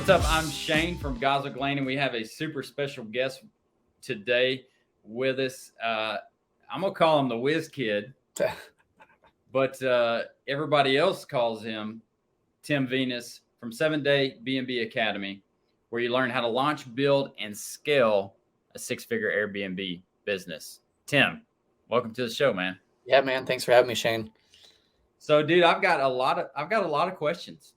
What's up? I'm Shane from Goswick, and we have a super special guest today with us. I'm gonna call him the Whiz Kid, but everybody else calls him Tim Venus from 7-Day B&B Academy, where you learn how to launch, build, and scale a six-figure Airbnb business. Tim, welcome to the show, man. Yeah, man. Thanks for having me, Shane. So, dude, I've got a lot of questions.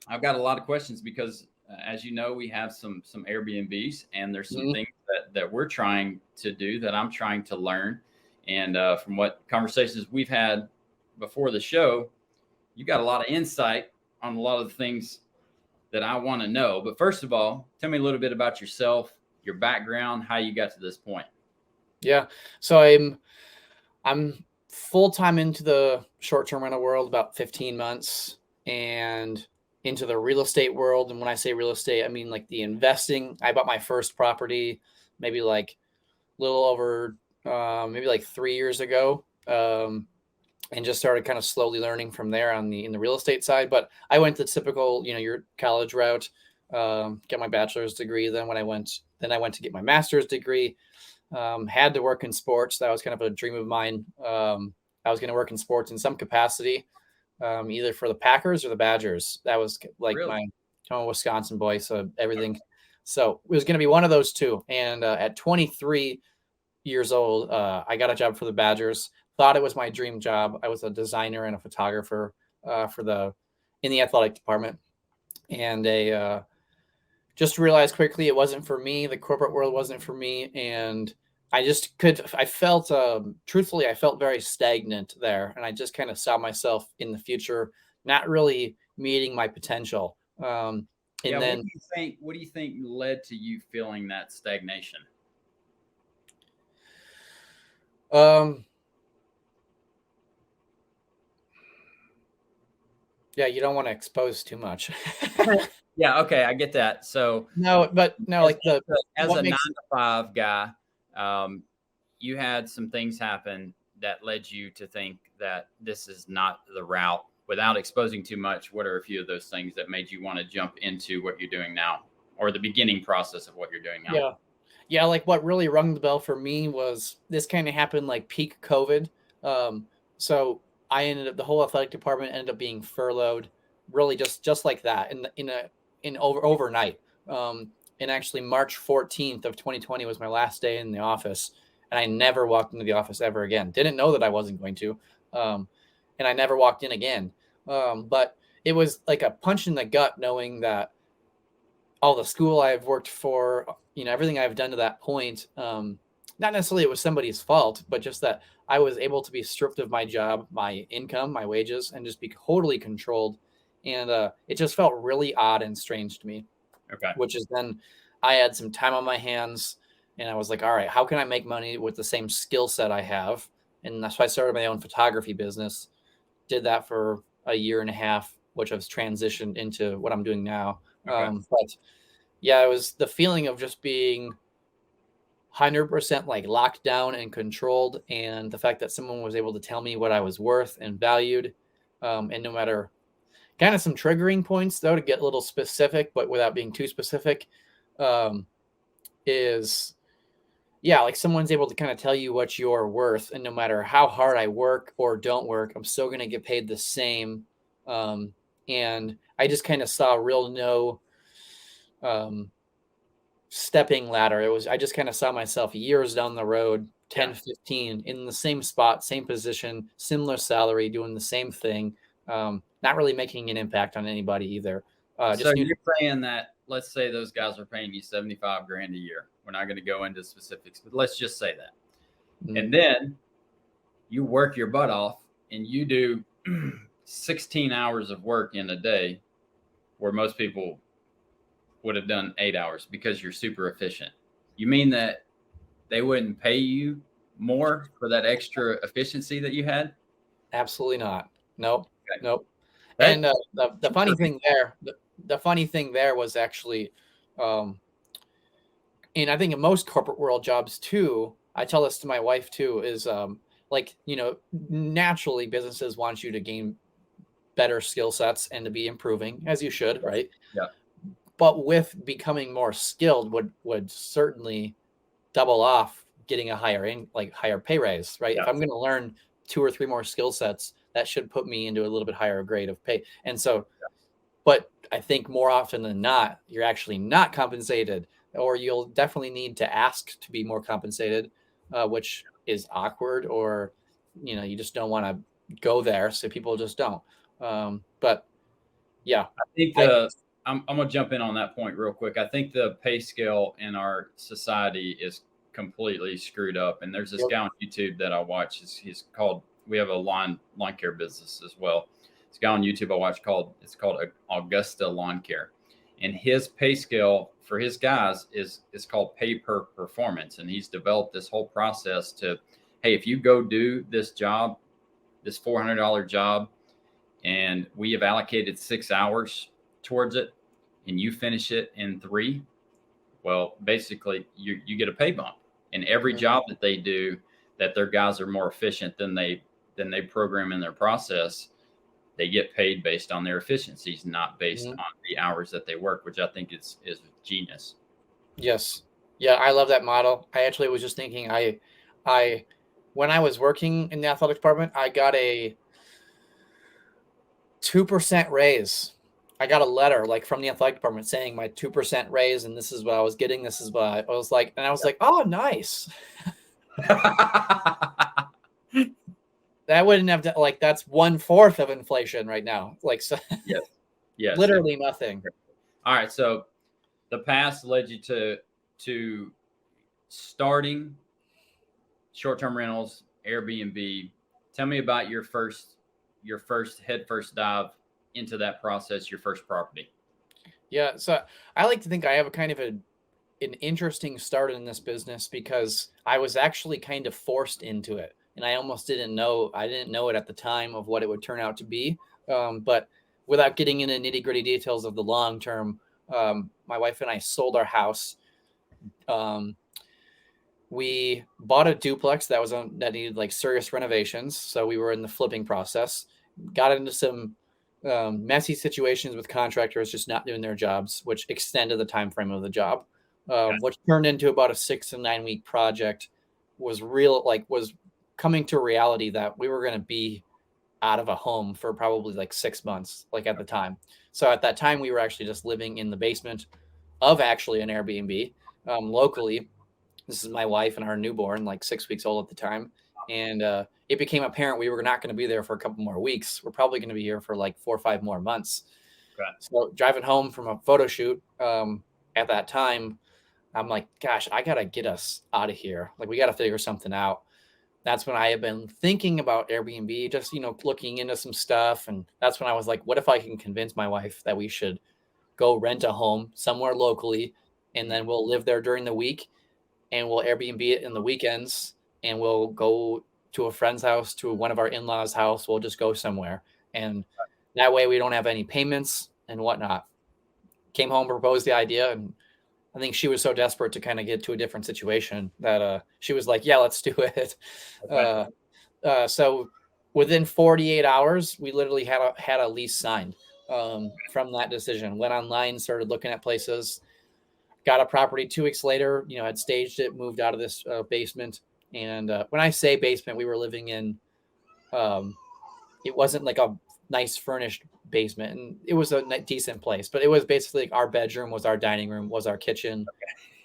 I've got a lot of questions because, as you know, we have some Airbnbs, and there's some things that we're trying to do that I'm trying to learn. And from what conversations we've had before the show, you got a lot of insight on a lot of the things that I want to know. But first of all, tell me a little bit about yourself, your background, how you got to this point. Yeah. So I'm full-time into the short-term rental world, about 15 months, and into the real estate world. And when I say real estate, I mean like the investing. I bought my first property maybe like a little over maybe like 3 years ago, and just started kind of slowly learning from there in the real estate side. But I went the typical, your college route, get my bachelor's degree. Then I went to get my master's degree. Had to work in sports. That was kind of a dream of mine. I was going to work in sports in some capacity, either for the Packers or the Badgers. That was like I'm a Wisconsin boy, so everything. So it was going to be one of those two. And at 23 years old, I got a job for the Badgers. Thought it was my dream job. I was a designer and a photographer in the athletic department, and just realized quickly it wasn't for me. The corporate world wasn't for me, and I felt truthfully, I felt very stagnant there, and I just kind of saw myself in the future not really meeting my potential. Then, what do you think led to you feeling that stagnation? Yeah, you don't want to expose too much. Yeah, okay, I get that. So as a 9-to-5 guy, you had some things happen that led you to think that this is not the route. Without exposing too much, what are a few of those things that made you want to jump into what you're doing now, or the beginning process of what you're doing now? Yeah. Like what really rung the bell for me was this kind of happened like peak COVID. So I the whole athletic department ended up being furloughed, really just like that overnight. And actually March 14th of 2020 was my last day in the office, and I never walked into the office ever again. Didn't know that I wasn't going to, and I never walked in again. But it was like a punch in the gut knowing that all the school I've worked for, everything I've done to that point, not necessarily it was somebody's fault, but just that I was able to be stripped of my job, my income, my wages, and just be totally controlled. And it just felt really odd and strange to me. Okay. Which is then I had some time on my hands, and I was like, all right, how can I make money with the same skill set I have? And that's why I started my own photography business. Did that for a year and a half, which I've transitioned into what I'm doing now. Okay. But yeah, it was the feeling of just being 100% like locked down and controlled, and the fact that someone was able to tell me what I was worth and valued, and no matter kind of some triggering points though, to get a little specific, but without being too specific, is like someone's able to kind of tell you what you're worth, and no matter how hard I work or don't work, I'm still going to get paid the same. And I just kind of saw no stepping ladder. I just kind of saw myself years down the road, 10, 15 in the same spot, same position, similar salary, doing the same thing. Not really making an impact on anybody either. So you're saying that, let's say those guys are paying you $75,000 a year. We're not going to go into specifics, but let's just say that. Mm-hmm. And then you work your butt off and you do 16 hours of work in a day, where most people would have done 8 hours because you're super efficient. You mean that they wouldn't pay you more for that extra efficiency that you had? Absolutely not. Nope. Okay. Nope. Right. And the funny thing there, the funny thing there was actually, and I think in most corporate world jobs too, I tell this to my wife too, is naturally businesses want you to gain better skill sets and to be improving, as you should, right? Yeah. but with becoming more skilled would certainly double off getting a higher pay raise, right? Yeah. If I'm going to learn 2 or 3 more skill sets, that should put me into a little bit higher grade of pay. And so, but I think more often than not, you're actually not compensated, or you'll definitely need to ask to be more compensated, which is awkward, or, you just don't want to go there. So people just don't. But yeah, I think I'm gonna jump in on that point real quick. I think the pay scale in our society is completely screwed up. And there's this guy on YouTube that I watch. He's called. We have a lawn care business as well. This guy on YouTube I watch it's called Augusta Lawn Care, and his pay scale for his guys is called pay per performance. And he's developed this whole process to, hey, if you go do this job, this $400 job, and we have allocated 6 hours towards it, and you finish it in 3, well, basically you get a pay bump. And every job that they do, that their guys are more efficient than they program in their process, they get paid based on their efficiencies, not based on the hours that they work, which I think is genius. Yes. Yeah, I love that model. I actually was just thinking, I when I was working in the athletic department, I got a 2% raise. I got a letter from the athletic department saying my 2% raise, and this is what I was getting. This is what I was like, and I was like, oh, nice. That wouldn't have to, that's 1/4 of inflation right now. So yes, literally nothing. All right. So the past led you to starting short-term rentals, Airbnb. Tell me about your first head first dive into that process, your first property. Yeah. So I like to think I have a kind of an interesting start in this business, because I was actually kind of forced into it. And I almost didn't know it at the time of what it would turn out to be. But without getting into nitty gritty details of the long term, my wife and I sold our house. We bought a duplex that needed serious renovations. So we were in the flipping process, got into some messy situations with contractors just not doing their jobs, which extended the time frame of the job, which turned into about a 6 to 9 week project. Was coming to reality that we were going to be out of a home for probably 6 months, at the time. So at that time, we were actually just living in the basement of actually an Airbnb locally. This is my wife and our newborn, 6 weeks old at the time. And it became apparent we were not going to be there for a couple more weeks. We're probably going to be here for 4 or 5 more months. Okay. So driving home from a photo shoot at that time, I'm like, gosh, I got to get us out of here. We got to figure something out. That's when I have been thinking about Airbnb, just, looking into some stuff. And that's when I was like, what if I can convince my wife that we should go rent a home somewhere locally, and then we'll live there during the week, and we'll Airbnb it in the weekends, and we'll go to a friend's house, to one of our in-laws' house. We'll just go somewhere. And that way we don't have any payments and whatnot. Came home, proposed the idea, and I think she was so desperate to kind of get to a different situation that she was like, yeah, let's do it. Okay. So within 48 hours, we literally had a lease signed from that decision. Went online, started looking at places, got a property 2 weeks later, had staged it, moved out of this basement. And when I say basement, we were living in, it wasn't a nice furnished basement, and it was a decent place, but it was basically our bedroom was our dining room, was our kitchen,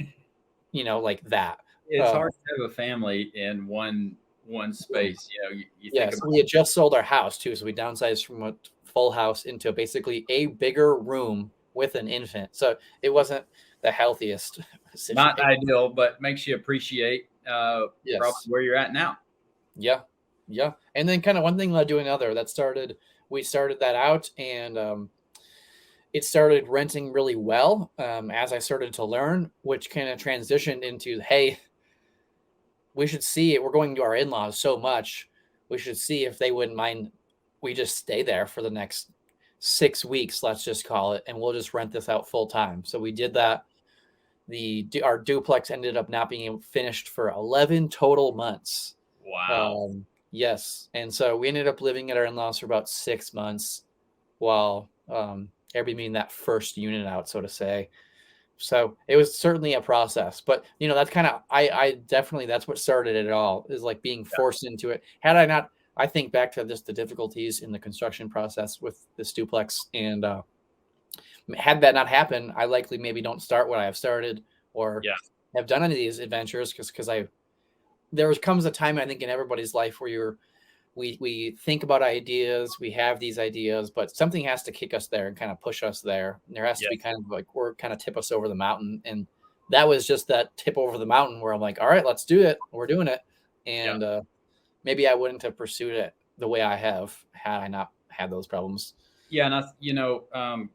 okay. That. It's hard to have a family in one space. You yes, we had just sold our house too, so we downsized from a full house into basically a bigger room with an infant. So it wasn't the healthiest situation. Not ideal, but makes you appreciate probably where you're at now. Yeah. And then kind of one thing led to another. We started that out, and it started renting really well as I started to learn, which kind of transitioned into, hey, we should see it. We're going to our in-laws so much. We should see if they wouldn't mind we just stay there for the next 6 weeks, let's just call it, and we'll just rent this out full time. So we did that. Our duplex ended up not being finished for 11 total months. Wow. Yes. And so we ended up living at our in-laws for about 6 months while Airbnb that first unit out, so to say. So it was certainly a process, but that's kind of, I definitely, that's what started it all, is like being forced into it. Had I not, I think back to just the difficulties in the construction process with this duplex, and had that not happened, I likely maybe don't start what I have started or have done any of these adventures, because there comes a time, I think, in everybody's life where we think about ideas, we have these ideas, but something has to kick us there and kind of push us there. And there has to be kind of like, or kind of tip us over the mountain. And that was just that tip over the mountain where I'm like, all right, let's do it. We're doing it. And maybe I wouldn't have pursued it the way I have had I not had those problems. Yeah. And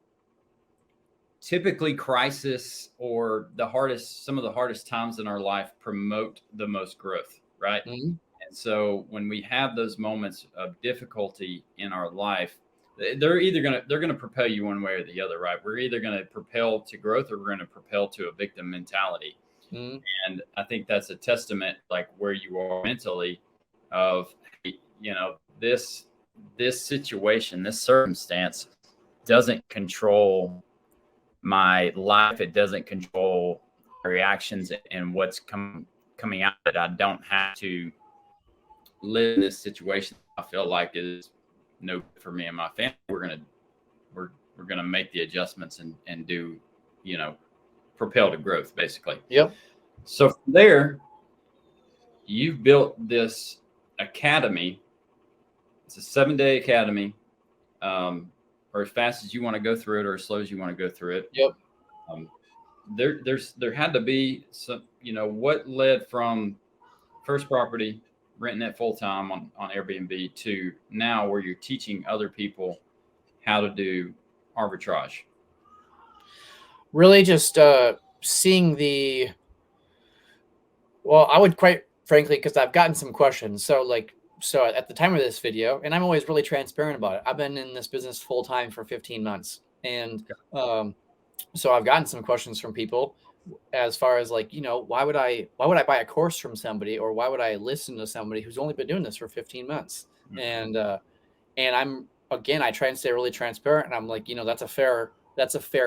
typically crisis or some of the hardest times in our life promote the most growth, right? Mm-hmm. And so when we have those moments of difficulty in our life, they're going to propel you one way or the other, right? We're either going to propel to growth or we're going to propel to a victim mentality. Mm-hmm. And I think that's a testament, like where you are mentally, of, this situation, this circumstance doesn't control my life. It doesn't control my reactions and what's coming out of it. I don't have to live in this situation. I feel like it is no good for me and my family. We're gonna make the adjustments and do, propel to growth, basically. Yep. So from there, you've built this academy. It's a 7-day academy, or as fast as you want to go through it, or as slow as you want to go through it. Yep. There had to be some, what led from first property, renting it full time on Airbnb, to now where you're teaching other people how to do arbitrage. Really just seeing I would, quite frankly, because I've gotten some questions. So at the time of this video, and I'm always really transparent about it, I've been in this business full time for 15 months. And so I've gotten some questions from people as far as like, why would I buy a course from somebody, or why would I listen to somebody who's only been doing this for 15 months? Mm-hmm. And I try and stay really transparent, and I'm like, that's a fair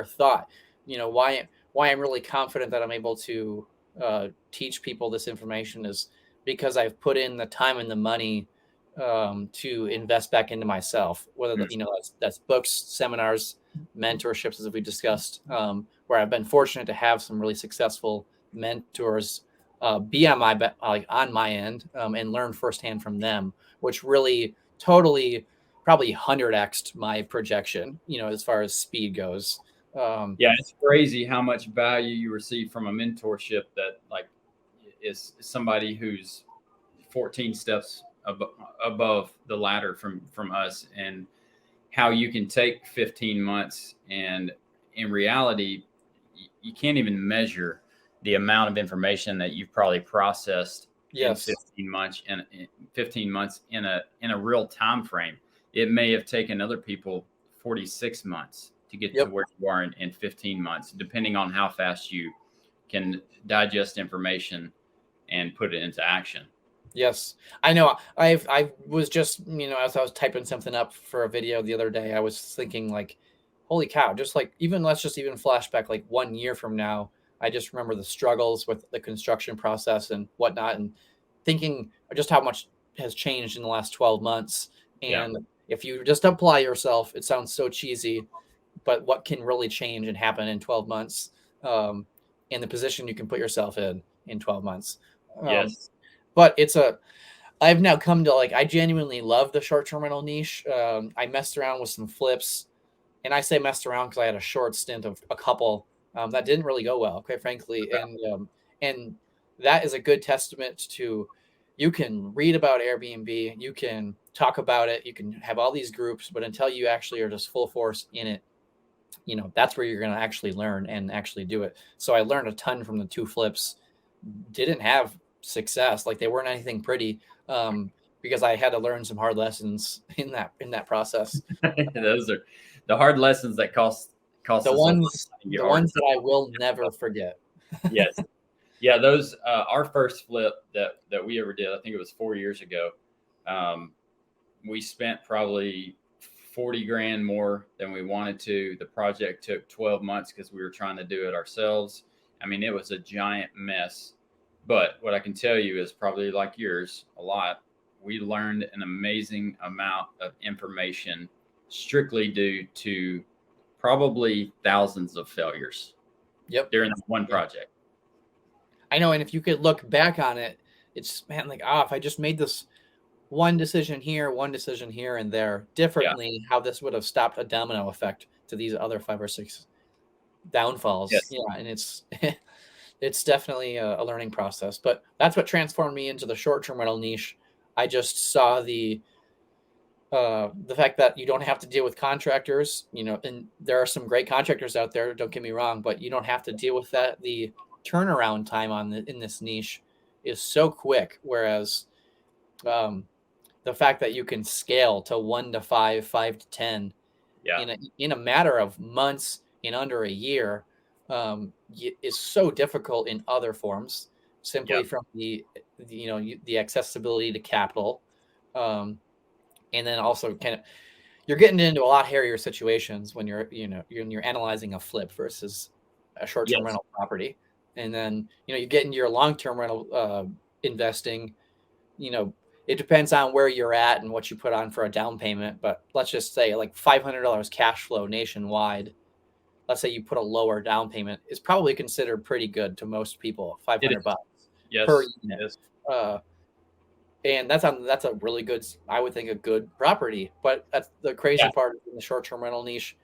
thought. Why I'm really confident that I'm able to teach people this information is because I've put in the time and the money to invest back into myself, whether that's books, seminars, mentorships, as we discussed, where I've been fortunate to have some really successful mentors be on my end and learn firsthand from them, which really totally probably 100x'd my projection, as far as speed goes. It's crazy how much value you receive from a mentorship that is somebody who's 14 steps above the ladder from us, and how you can take 15 months and in reality, you can't even measure the amount of information that you've probably processed in 15 months in a real time frame. It may have taken other people 46 months to get to where you are in 15 months, depending on how fast you can digest information and put it into action. Yes, I know. I was just, as I was typing something up for a video the other day, I was thinking like, holy cow, let's just even flashback like 1 year from now. I just remember the struggles with the construction process and whatnot, and thinking just how much has changed in the last 12 months. And if you just apply yourself, it sounds so cheesy, but what can really change and happen in 12 months, in the position you can put yourself in 12 months. Yes. But I've now come to I genuinely love the short-term rental niche. I messed around with some flips, and I say messed around because I had a short stint of a couple that didn't really go well, quite frankly. And that is a good testament to, you can read about Airbnb, you can talk about it, you can have all these groups, but until you actually are just full force in it, that's where you're going to actually learn and actually do it. So I learned a ton from the 2 flips. Didn't have success, they weren't anything pretty, because I had to learn some hard lessons in that process. Those are the hard lessons that cost the ones that I will never forget. Yes. Yeah, those our first flip that we ever did, I think it was 4 years ago. We spent probably 40 grand more than we wanted to. The project took 12 months because we were trying to do it ourselves. I mean, it was a giant mess. But what I can tell you is probably like yours, a lot. We learned an amazing amount of information strictly due to probably thousands of failures. Yep. During one project. I know. And if you could look back on it, it's, man, like, if I just made this one decision here and there differently, how this would have stopped a domino effect to these other 5 or 6 downfalls. Yes. Yeah. And it's definitely a learning process, but that's what transformed me into the short-term rental niche. I just saw the fact that you don't have to deal with contractors, and there are some great contractors out there, don't get me wrong, but you don't have to deal with that. The turnaround time in this niche is so quick. Whereas, the fact that you can scale to 1 to 5, 5 to 10 in a matter of months, in under a year, is so difficult in other forms, simply from the accessibility to capital. And then also you're getting into a lot hairier situations when you're analyzing a flip versus a short-term rental property. And then, you get into your long-term rental investing, it depends on where you're at and what you put on for a down payment. But let's just say like $500 cash flow nationwide. Let's say you put a lower down payment, is probably considered pretty good to most people. $500 per unit. And that's a really good, I would think, a good property. But that's the crazy part in the short-term rental niche.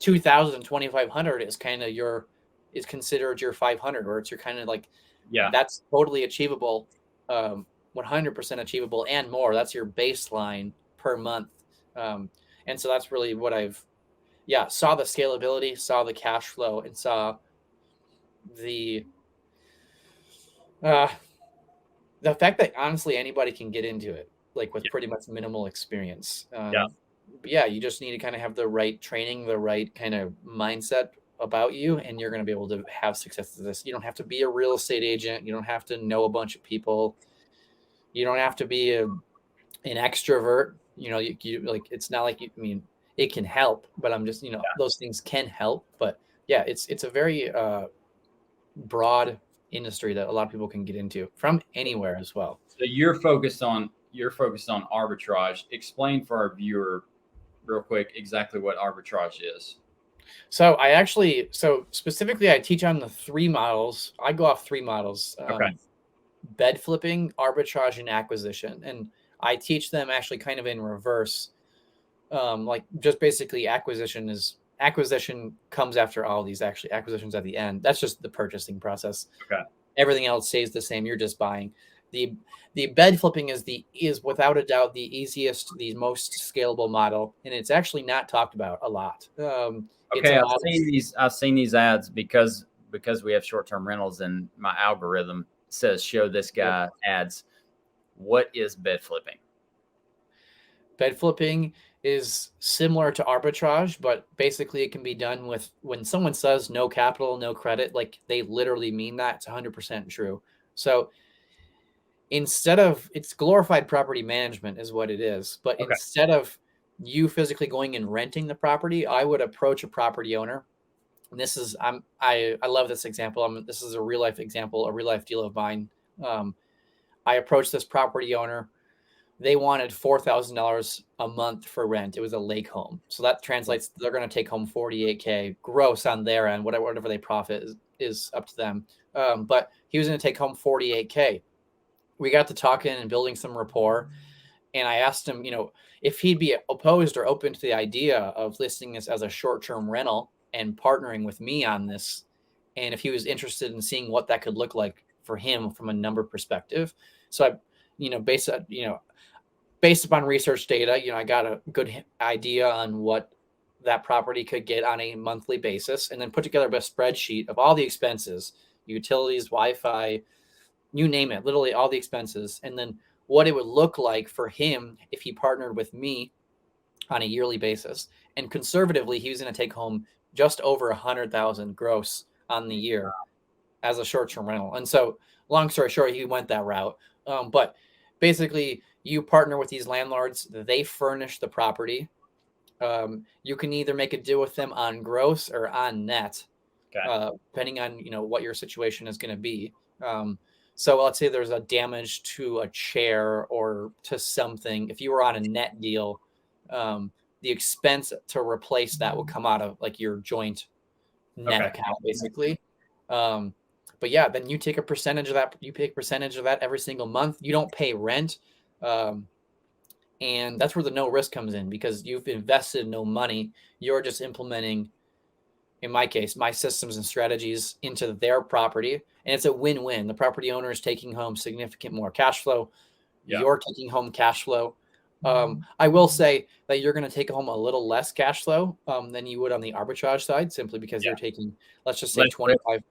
2,000, 2,500 is kind of is considered your 500, or it's your kind of like, that's totally achievable, 100% achievable and more. That's your baseline per month. And so that's really what saw the scalability, saw the cash flow, and saw the fact that honestly anybody can get into it, like with pretty much minimal experience. You just need to kind of have the right training, the right kind of mindset about you, and you're going to be able to have success with this. You don't have to be a real estate agent. You don't have to know a bunch of people. You don't have to be an extrovert. It's not like it can help, but I'm just, those things can help. But it's a very broad industry that a lot of people can get into from anywhere as well. So you're focused on arbitrage. Explain for our viewer real quick exactly what arbitrage is. So specifically I teach on the 3 models. I go off 3 models. Bed flipping, arbitrage, and acquisition. And I teach them actually kind of in reverse. Just basically acquisition comes after all these. Actually, acquisitions at the end. That's just the purchasing process. Everything else stays the same. You're just buying. The bed flipping is without a doubt the easiest, the most scalable model, and it's actually not talked about a lot. I've seen these ads because we have short-term rentals, and my algorithm says show this guy ads. What is bed flipping? Bed flipping is similar to arbitrage, but basically it can be done with, when someone says no capital, no credit, like they literally mean that. It's 100% true. So it's glorified property management is what it is. But instead of you physically going and renting the property, I would approach a property owner. And this is, I love this example. This is a real life example, a real life deal of mine. I approached this property owner. They wanted $4,000 a month for rent. It was a lake home. So that translates, they're going to take home $48,000 gross on their end. Whatever they profit is up to them. But he was going to take home $48,000. We got to talking and building some rapport. And I asked him, if he'd be opposed or open to the idea of listing this as a short-term rental and partnering with me on this. And if he was interested in seeing what that could look like for him from a number perspective. So I, based upon research data, I got a good idea on what that property could get on a monthly basis, and then put together a spreadsheet of all the expenses, utilities, Wi-Fi, you name it, literally all the expenses. And then what it would look like for him if he partnered with me on a yearly basis. And conservatively, he was going to take home just over $100,000 gross on the year as a short-term rental. And so long story short, he went that route. But basically you partner with these landlords, they furnish the property. You can either make a deal with them on gross or on net, Okay. depending on what your situation is going to be. So let's say there's a damage to a chair or to something. If you were on a net deal, the expense to replace that would come out of like your joint net Okay. account, basically. But yeah, then you take a percentage of that. You pay a percentage of that every single month. You don't pay rent. And that's where the no risk comes in, because you've invested no money. You're just implementing, in my case, my systems and strategies into their property. And it's a win-win. The property owner is taking home significant more cash flow. Yeah. You're taking home cash flow. I will say that you're going to take home a little less cash flow than you would on the arbitrage side, simply because Yeah. you're taking, let's just say Less risk. 25.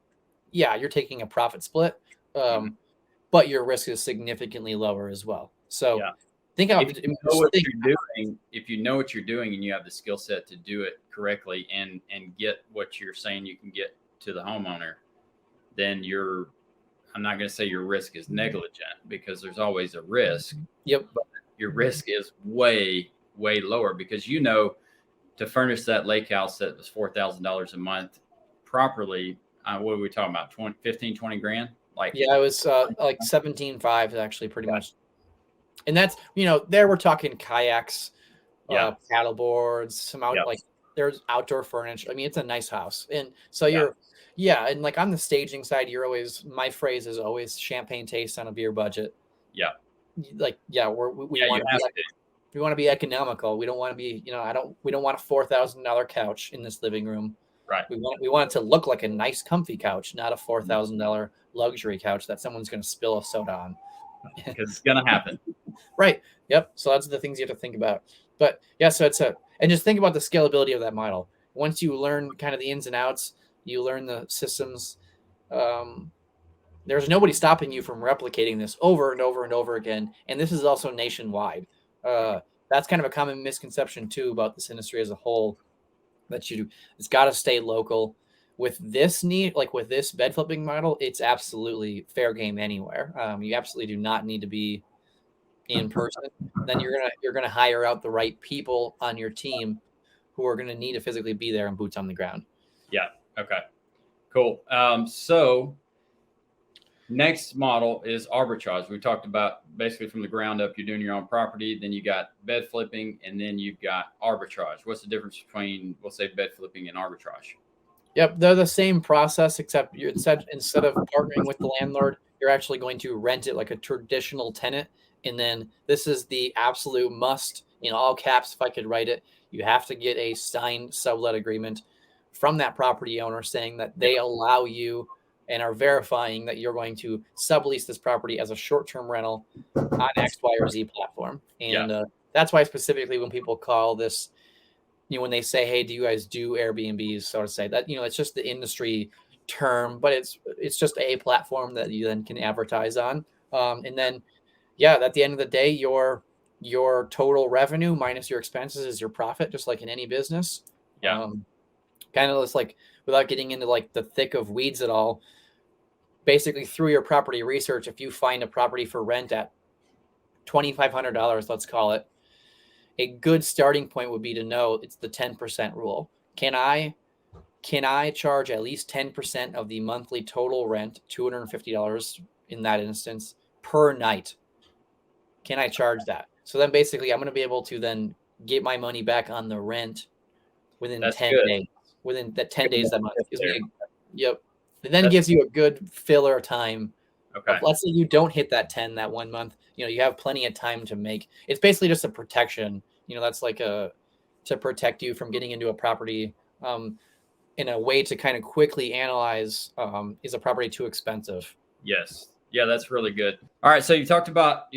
Yeah, you're taking a profit split, but your risk is significantly lower as well. So Yeah. think about If you know what you're doing, if you know what you're doing and you have the skill set to do it correctly and get what you're saying you can get to the homeowner, then I'm not going to say your risk is negligent, because there's always a risk. Yep. But your risk is way, way lower, because to furnish that lake house that was $4,000 a month properly, what are we talking about? 15, 20 grand? Yeah, it was like 17.5 actually, pretty much. And that's, there we're talking kayaks, paddle boards, some like there's outdoor furniture. I mean, it's a nice house. And so and like on the staging side, my phrase is always champagne taste on a beer budget. Yeah. Like, we want to be economical. We don't want to be, we don't want a $4,000 couch in this living room. Right. We want it to look like a nice, comfy couch, not a $4,000 luxury couch that someone's going to spill a soda on. Because it's going to happen. Right. Yep. So that's the things you have to think about. But yeah, so and just think about the scalability of that model. Once you learn kind of the ins and outs, you learn the systems. There's nobody stopping you from replicating this over and over and over again. And this is also nationwide. That's kind of a common misconception too about this industry as a whole, that it's got to stay local. With this with this bed flipping model, it's absolutely fair game anywhere. You absolutely do not need to be in person. Then you're gonna hire out the right people on your team who are gonna need to physically be there and boots on the ground. Yeah. Okay. Cool. So next model is arbitrage. We talked about basically from the ground up, you're doing your own property. Then you got bed flipping, and then you've got arbitrage. What's the difference between, we'll say, bed flipping and arbitrage? Yep, they're the same process, except instead of partnering with the landlord, you're actually going to rent it like a traditional tenant. And then this is the absolute must, in all caps, if I could write it, you have to get a signed sublet agreement from that property owner saying that they allow you and are verifying that you're going to sublease this property as a short-term rental on X, Y, or Z platform. And that's why specifically when people call this, when they say, hey, do you guys do Airbnbs, so to say, that, it's just the industry term, but it's just a platform that you then can advertise on. And then, at the end of the day, your total revenue minus your expenses is your profit, just like in any business. Kind of just like, without getting into like the thick of weeds at all, basically through your property research, if you find a property for rent at $2,500, let's call it, a good starting point would be to know it's the 10% rule. Can I charge at least 10% of the monthly total rent, $250 in that instance, per night? Can I charge that? So then basically I'm going to be able to then get my money back on the rent within 10 days. Within that 10 days that month. Yep. It then gives you a good filler time. Okay. Let's say you don't hit that 10 that 1 month, you have plenty of time to make. It's basically just a protection. That's like to protect you from getting into a property in a way to kind of quickly analyze, is a property too expensive? Yes. Yeah, that's really good. All right. So you've talked about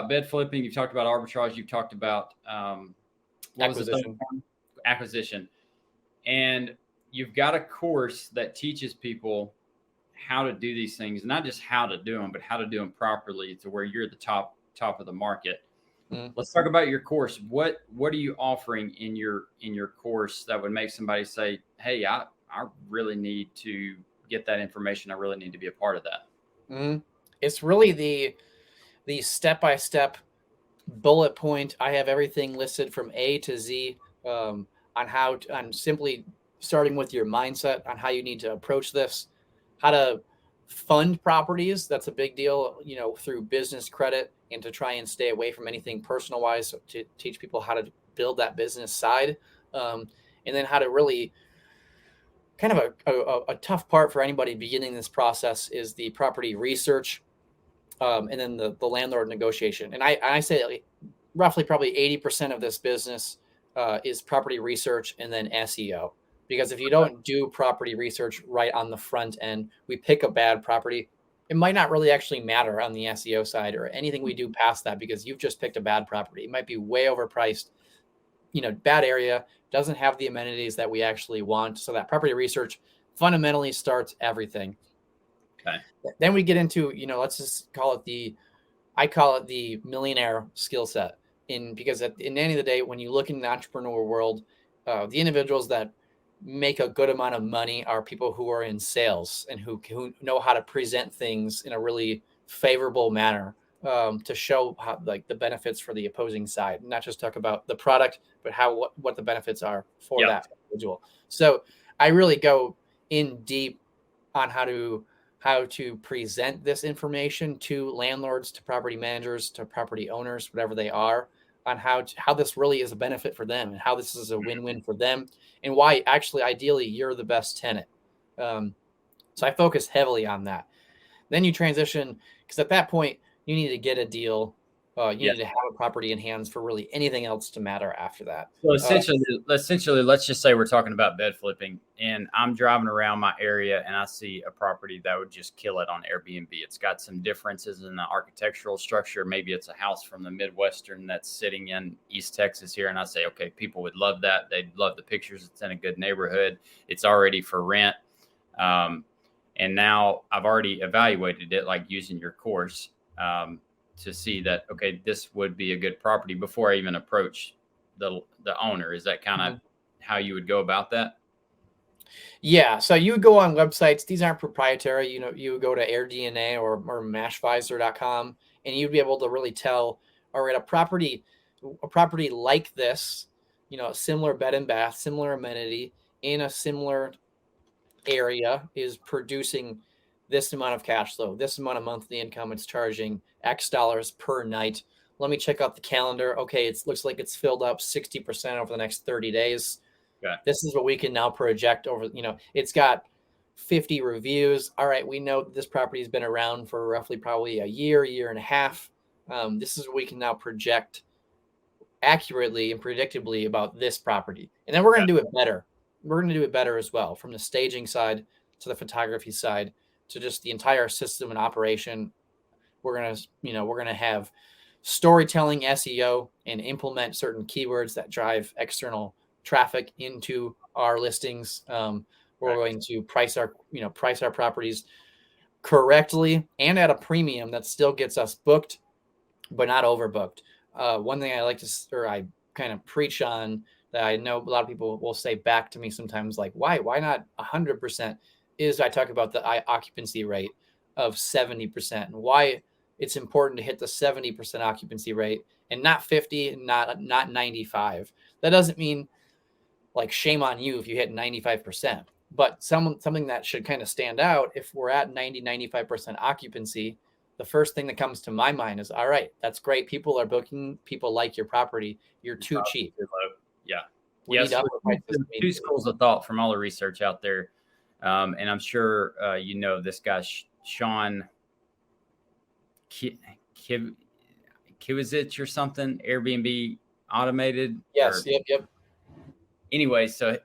bed flipping, you've talked about arbitrage, you've talked about acquisition. And you've got a course that teaches people how to do these things, not just how to do them, but how to do them properly to where you're the top of the market. Let's talk about your course. What are you offering in your course that would make somebody say, hey, I really need to get that information. I really need to be a part of that. It's really the step-by-step bullet point. I have everything listed from A to Z on on simply starting with your mindset on how you need to approach this, how to fund properties. That's a big deal, through business credit, and to try and stay away from anything personal wise, so to teach people how to build that business side. Um, and then how to really kind of a tough part for anybody beginning this process is the property research, and then the landlord negotiation. And I say like roughly probably 80% of this business is property research and then SEO. Because if you don't do property research right on the front end, we pick a bad property, it might not really actually matter on the SEO side or anything we do past that, because you've just picked a bad property. It might be way overpriced, bad area, doesn't have the amenities that we actually want. So that property research fundamentally starts everything. Okay. Then we get into, let's just call it I call it the millionaire skill set. Because in the end of the day, when you look in the entrepreneur world, the individuals that make a good amount of money are people who are in sales and who know how to present things in a really favorable manner, to show how, like, the benefits for the opposing side, not just talk about the product, but what the benefits are for that individual. So I really go in deep on how to present this information to landlords, to property managers, to property owners, whatever they are, on how this really is a benefit for them and how this is a win-win for them, and why actually ideally you're the best tenant. So I focus heavily on that. Then you transition, because at that point you need to get a deal. You need to have a property in hands for really anything else to matter after that. So essentially, let's just say we're talking about bed flipping, and I'm driving around my area and I see a property that would just kill it on Airbnb. It's got some differences in the architectural structure. Maybe it's a house from the Midwestern that's sitting in East Texas here. And I say, okay, people would love that. They'd love the pictures. It's in a good neighborhood. It's already for rent. And now I've already evaluated it, like using your course, to see that, okay, this would be a good property before I even approach the owner. Is that kind of how you would go about that? Yeah. So you would go on websites. These aren't proprietary. You would go to AirDNA or Mashvisor.com, and you'd be able to really tell, all right, a property like this, a similar bed and bath, similar amenity in a similar area is producing this amount of cash flow, this amount of monthly income. It's charging X dollars per night. Let me check out the calendar. Okay, it looks like it's filled up 60% over the next 30 days. Okay. This is what we can now project over, it's got 50 reviews. All right, we know this property has been around for roughly probably a year and a half. This is what we can now project accurately and predictably about this property. And then we're going to do it better. We're going to do it better as well, from the staging side to the photography side to just the entire system and operation. We're going to have storytelling, SEO, and implement certain keywords that drive external traffic into our listings. We're going to price our properties correctly and at a premium that still gets us booked, but not overbooked. One thing I kind of preach on, that I know a lot of people will say back to me sometimes, like, why not 100%, is I talk about the occupancy rate of 70% and why it's important to hit the 70% occupancy rate and not 50 and not 95. That doesn't mean, like, shame on you if you hit 95%, but something that should kind of stand out. If we're at 95% occupancy, the first thing that comes to my mind is, all right, that's great. People are booking. People like your property. You're too cheap. Yeah. We need to upprice this two schools of thought from all the research out there. And I'm sure, this guy, Sean Kiwizich or something, Airbnb Automated. Yes. Yep. Anyway, so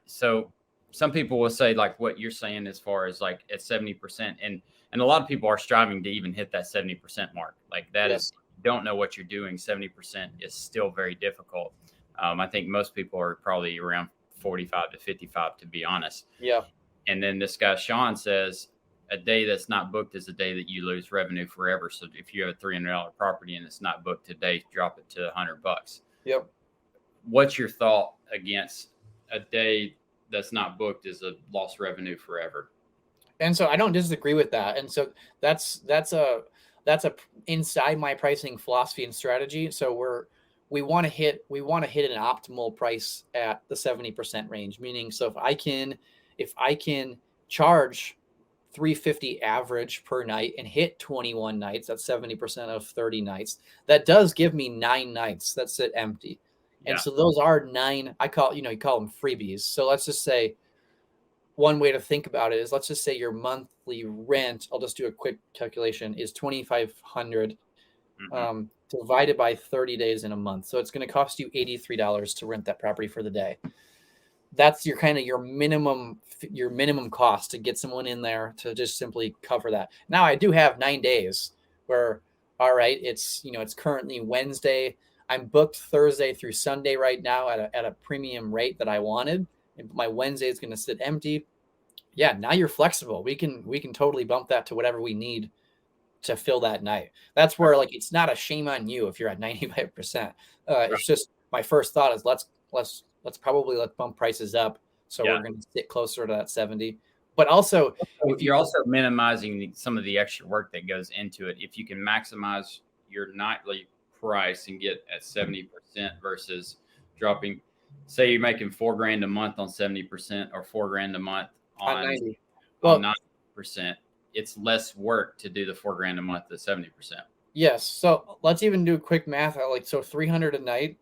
some people will say, like what you're saying, as far as like at 70%, and a lot of people are striving to even hit that 70% mark. Like that is, don't know what you're doing. 70% is still very difficult. I think most people are probably around 45 to 55, to be honest. Yeah. And then this guy, Sean, says a day that's not booked is a day that you lose revenue forever. So if you have a $300 property and it's not booked today, drop it to $100. Yep. What's your thought against a day that's not booked is a lost revenue forever? And so I don't disagree with that. And so that's a inside my pricing philosophy and strategy. So we want to hit an optimal price at the 70% range. Meaning, so if I can charge 350 average per night and hit 21 nights, that's 70% of 30 nights. That does give me 9 nights that sit empty. And Yeah. so those are 9, you call them freebies. So let's just say one way to think about it is, let's just say your monthly rent, I'll just do a quick calculation, is 2,500 divided by 30 days in a month. So it's going to cost you $83 to rent that property for the day. That's your kind of your minimum cost to get someone in there to just simply cover that. Now I do have 9 days where, all right, it's currently Wednesday. I'm booked Thursday through Sunday right now at a premium rate that I wanted. And my Wednesday is going to sit empty. Yeah, now you're flexible. We can totally bump that to whatever we need to fill that night. That's where, like, it's not a shame on you if you're at 95%. It's just, my first thought is let's probably bump prices up, so we're going to sit closer to that 70. But also, you're also minimizing some of the extra work that goes into it. If you can maximize your nightly price and get at 70% versus dropping, say you're making $4,000 a month on 70% or $4,000 a month on 90. Well, 90%. It's less work to do the $4,000 a month at 70%. Yes. So let's even do quick math. So 300 a night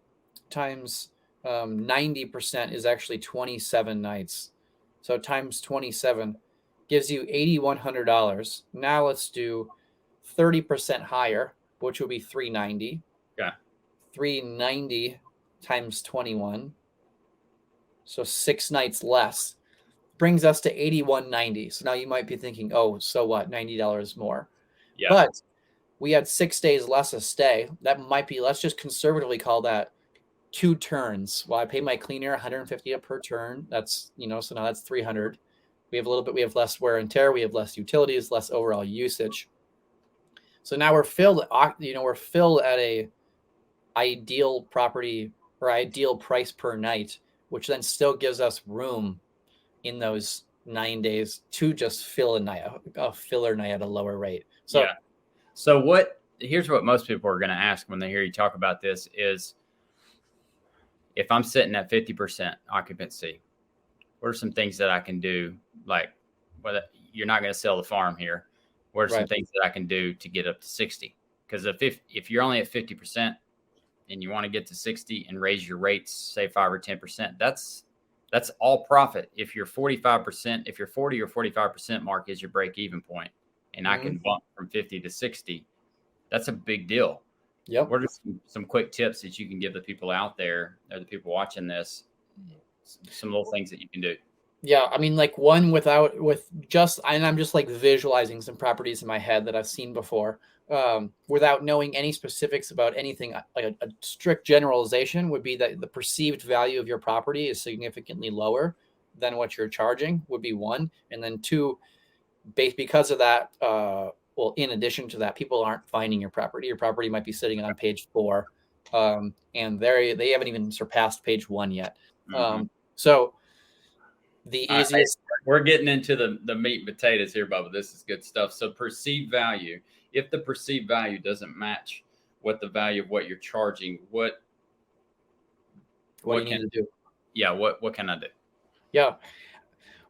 times 90% is actually 27 nights. So times 27 gives you $8,100. Now let's do 30% higher, which will be 390. Yeah. 390 times 21. So 6 nights less brings us to $8,190. So now you might be thinking, oh, so what? $90 more. Yeah. But we had 6 days less a stay. That might be, let's just conservatively call that 2 turns. Well, I pay my cleaner $150 per turn. That's, so now that's $300. We have less wear and tear. We have less utilities, less overall usage. So now we're filled at a ideal property or ideal price per night, which then still gives us room in those 9 days to just fill a filler night at a lower rate. So, yeah. So here's what most people are going to ask when they hear you talk about this is, if I'm sitting at 50% occupancy, what are some things that I can do? Like, whether you're not going to sell the farm here, what are some things that I can do to get up to 60? Because if you're only at 50% and you want to get to 60 and raise your rates, say 5 or 10%, that's all profit. If you're 45%, if you're 40 or 45% mark is your break even point, and I can bump from 50 to 60, that's a big deal. Yep. What are some quick tips that you can give the people out there, or the people watching this, some little things that you can do? Yeah, I mean, like, one I'm just like visualizing some properties in my head that I've seen before, without knowing any specifics about anything. Like a strict generalization would be that the perceived value of your property is significantly lower than what you're charging, would be one. And then two, because of that, in addition to that, people aren't finding your property. Your property might be sitting on page 4, and they haven't even surpassed page 1 yet. So the easiest. We're getting into the meat and potatoes here, Bubba. This is good stuff. So perceived value. If the perceived value doesn't match what the value of what you're charging, what do you need to do? Yeah, what can I do? Yeah,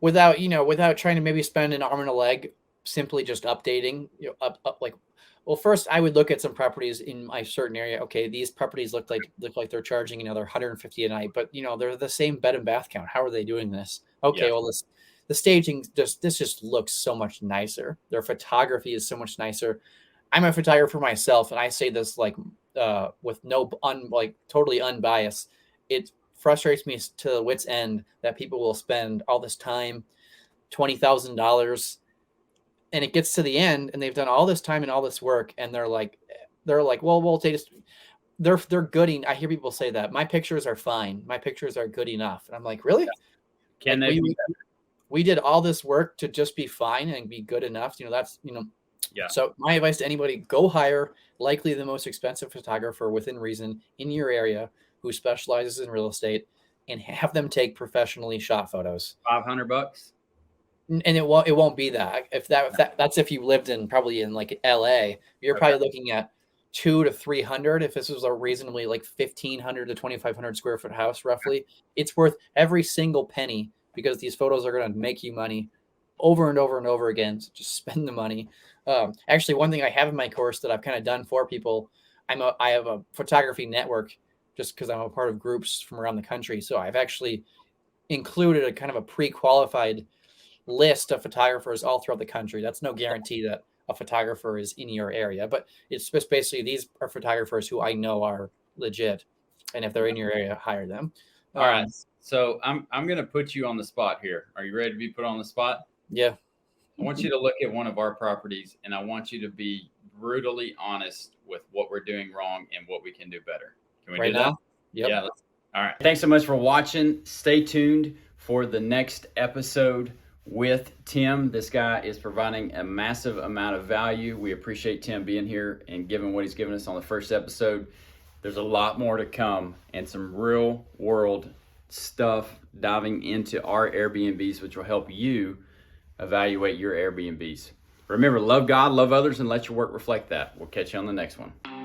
without trying to maybe spend an arm and a leg, simply just updating. Well, first I would look at some properties in my certain area. Okay, these properties look like they're charging another $150 a night, but they're the same bed and bath count. How are they doing this? Okay, well, the staging just looks so much nicer. Their photography is so much nicer. I'm a photographer myself, and I say this with totally unbiased. It frustrates me to the wit's end that people will spend all this time, $20,000, and it gets to the end, and they've done all this time and all this work, and they're like, well, they're good. I hear people say that my pictures are fine, my pictures are good enough, and I'm like, really? Can they? We did all this work to just be fine and be good enough. That's. Yeah. So my advice to anybody: go hire likely the most expensive photographer within reason in your area who specializes in real estate, and have them take professionally shot photos. $500. And it won't be that. If that's if you lived probably in like LA, you're probably looking at 200 to 300. If this was a reasonably like 1,500 to 2,500 square foot house, roughly, it's worth every single penny because these photos are going to make you money over and over and over again. So just spend the money. Actually, one thing I have in my course that I've kind of done for people, I have a photography network just because I'm a part of groups from around the country. So I've actually included a kind of a pre-qualified list of photographers all throughout the country. That's no guarantee that a photographer is in your area, but it's just basically these are photographers who I know are legit, and if they're in your area, hire them. All right. So I'm going to put you on the spot here. Are you ready to be put on the spot? Yeah. I want you to look at one of our properties, and I want you to be brutally honest with what we're doing wrong and what we can do better. Can we Right do that? now? Yep. Yeah. All right. Thanks so much for watching. Stay tuned for the next episode with Tim. This guy is providing a massive amount of value. We appreciate Tim being here and giving what he's given us on the first episode. There's a lot more to come and some real world stuff diving into our Airbnbs, which will help you evaluate your Airbnbs. Remember, love God, love others, and let your work reflect that. We'll catch you on the next one.